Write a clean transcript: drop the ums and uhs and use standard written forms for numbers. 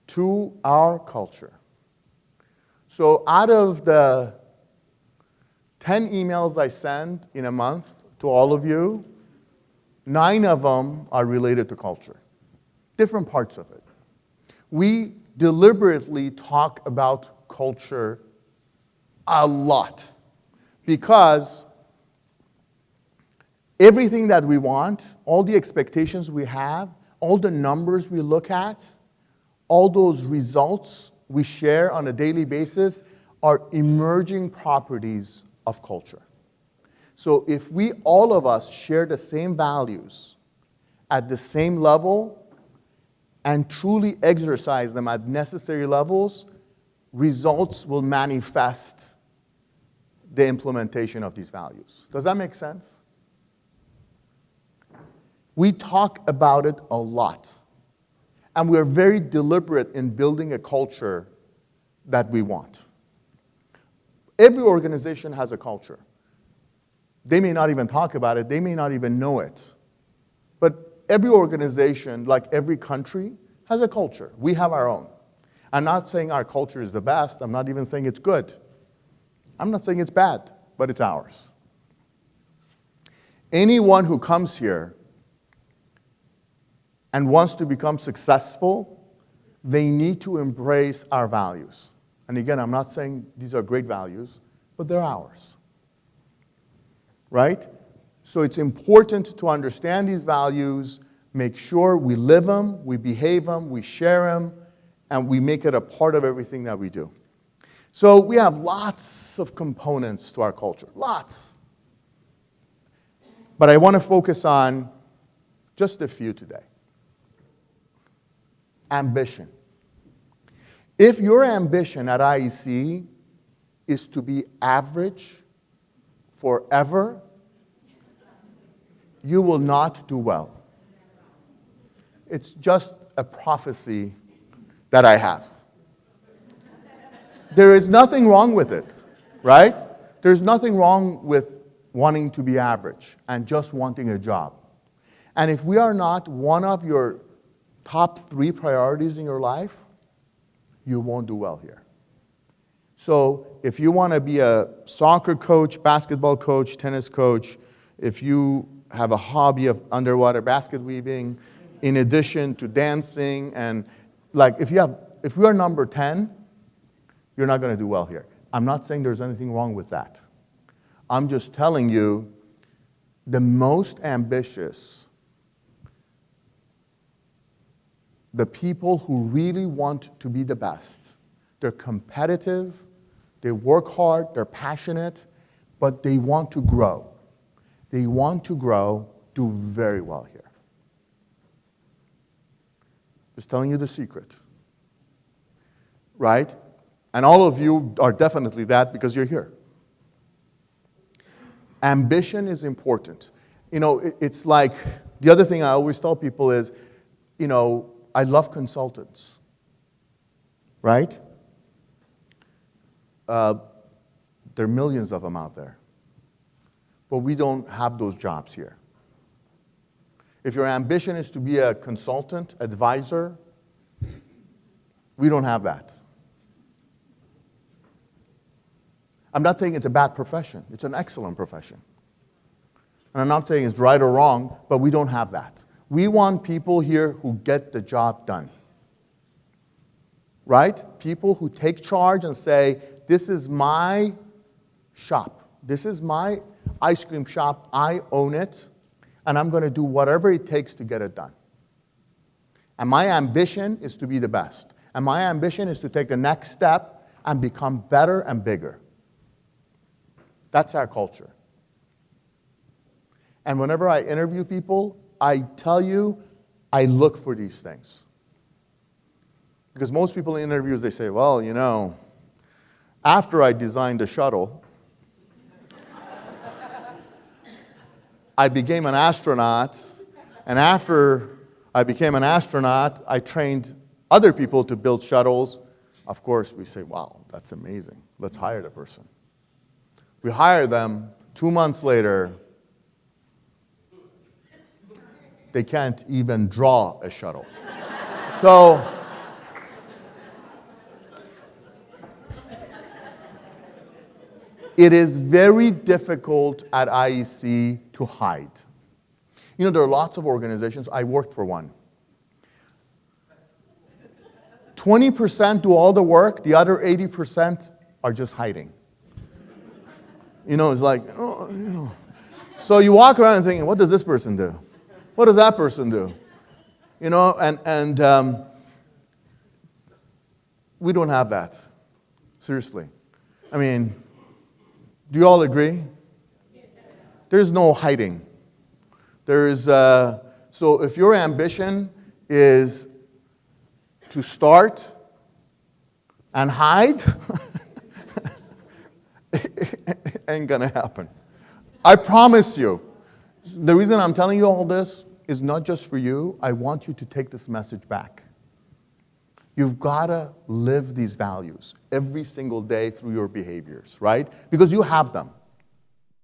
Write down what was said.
to our culture. So out of the 10 emails I send in a month to all of you, 9 of them are related to culture, different parts of it. We deliberately talk about culture a lot because everything that we want, all the expectations we have, all the numbers we look at, all those results we share on a daily basis are emerging properties of culture. So if we, all of us, share the same values at the same level and truly exercise them at necessary levels, results will manifest the implementation of these values. Does that make sense? We talk about it a lot. And we are very deliberate in building a culture that we want. Every organization has a culture. They may not even talk about it. They may not even know it. But every organization, like every country, has a culture. We have our own. I'm not saying our culture is the best. I'm not even saying it's good. I'm not saying it's bad, but it's ours. Anyone who comes here and wants to become successful, they need to embrace our values. And again, I'm not saying these are great values, but they're ours. Right? So it's important to understand these values, make sure we live them, we behave them, we share them, and we make it a part of everything that we do. So we have lots of components to our culture, lots. But I want to focus on just a few today. Ambition. If your ambition at IEC is to be average forever, you will not do well. It's just a prophecy that I have. There is nothing wrong with it, right? There's nothing wrong with wanting to be average and just wanting a job. And if we are not one of your top 3 priorities in your life, you won't do well here. So if you want to be a soccer coach, basketball coach, tennis coach, if you have a hobby of underwater basket weaving, in addition to dancing, and like if you are number 10, you're not going to do well here. I'm not saying there's anything wrong with that. I'm just telling you the most ambitious, the people who really want to be the best, they're competitive, they work hard, they're passionate, but they want to grow. They want to grow, do very well here. Just telling you the secret. Right? And all of you are definitely that because you're here. Ambition is important. You know, it's like, the other thing I always tell people is, you know, I love consultants, right? There are millions of them out there. But we don't have those jobs here. If your ambition is to be a consultant, advisor, we don't have that. I'm not saying it's a bad profession. It's an excellent profession. And I'm not saying it's right or wrong, but we don't have that. We want people here who get the job done. Right? People who take charge and say, this is my shop. This is my ice cream shop. I own it. And I'm going to do whatever it takes to get it done. And my ambition is to be the best. And my ambition is to take the next step and become better and bigger. That's our culture. And whenever I interview people, I tell you, I look for these things. Because most people in interviews, they say, well, you know, after I designed the shuttle, I became an astronaut, and after I became an astronaut, I trained other people to build shuttles. Of course, we say, wow, that's amazing. Let's hire the person. We hire them. 2 months later, they can't even draw a shuttle. So It is very difficult at IEC to hide. You know, there are lots of organizations. I worked for one. 20% do all the work, the other 80% are just hiding. You know, it's like, oh, you know. So you walk around and thinking, what does this person do? What does that person do? You know, and we don't have that. Seriously. I mean, do you all agree? There's no hiding. There's, so if your ambition is to start and hide, it ain't gonna happen. I promise you. The reason I'm telling you all this is not just for you. I want you to take this message back. You've gotta live these values every single day through your behaviors, right? Because you have them.